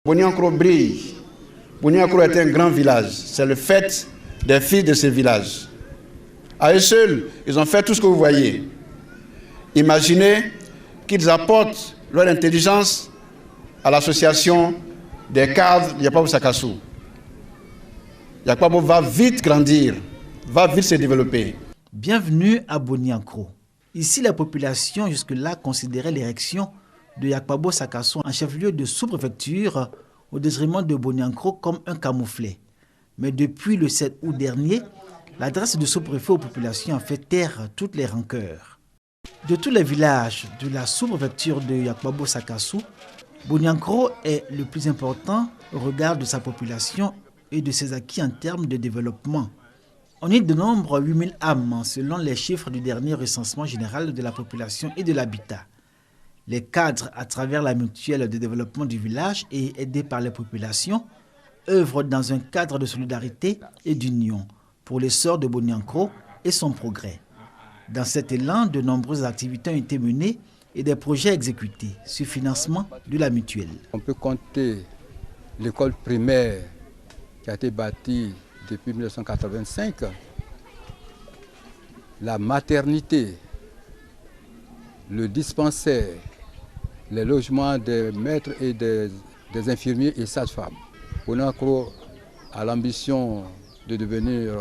Boniankro brille. Boniankro est un grand village. C'est le fait des filles de ce village. À eux seuls, ils ont fait tout ce que vous voyez. Imaginez qu'ils apportent leur intelligence à l'association des cadres de Yakpabo Sakassou. Yakpabo va vite grandir, va vite se développer. Bienvenue à Boniankro. Ici, la population jusque-là considérait l'érection de Yakpabo Sakassou en chef-lieu de sous-préfecture au détriment de Boniankro comme un camouflet. Mais depuis le 7 août dernier, l'adresse de sous-préfet aux populations a fait taire toutes les rancœurs. De tous les villages de la sous-préfecture de Yakpabo Sakassou, Boniankro est le plus important au regard de sa population et de ses acquis en termes de développement. On y dénombre 8000 âmes selon les chiffres du dernier recensement général de la population et de l'habitat. Les cadres, à travers la mutuelle de développement du village et aidés par les populations, œuvrent dans un cadre de solidarité et d'union pour l'essor de Boniankro et son progrès. Dans cet élan, de nombreuses activités ont été menées et des projets exécutés sur financement de la mutuelle. On peut compter l'école primaire qui a été bâtie depuis 1985, la maternité, le dispensaire, les logements des maîtres et des infirmiers et sages-femmes. Boniankro a l'ambition de devenir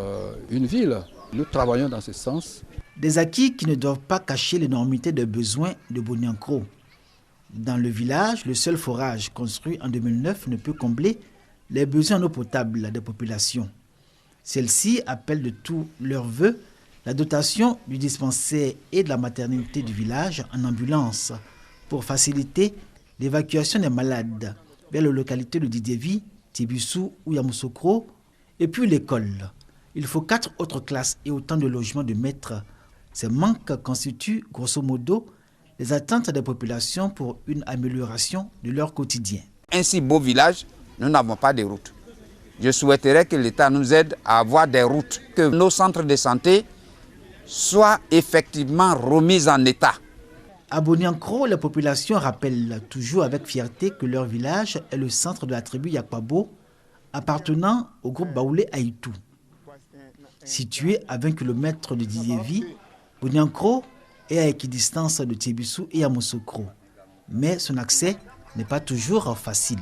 une ville. Nous travaillons dans ce sens. Des acquis qui ne doivent pas cacher l'énormité des besoins de Boniankro. Dans le village, le seul forage construit en 2009 ne peut combler les besoins en eau potable des populations. Celles-ci appellent de tous leurs vœux la dotation du dispensaire et de la maternité du village en ambulance pour faciliter l'évacuation des malades vers les localités de Didiévi, Tibissou ou Yamoussoukro, et puis l'école. Il faut 4 autres classes et autant de logements de maîtres. Ces manques constituent grosso modo les attentes des populations pour une amélioration de leur quotidien. Un si beau village, nous n'avons pas de route. Je souhaiterais que l'État nous aide à avoir des routes, que nos centres de santé soient effectivement remis en état. À Boniankro, la population rappelle toujours avec fierté que leur village est le centre de la tribu Yakpabo, appartenant au groupe Baoulé Aïtou. Situé à 20 km de Didiévi, Boniankro est à équidistance de Tibissou et Yamoussoukro. Mais son accès n'est pas toujours facile.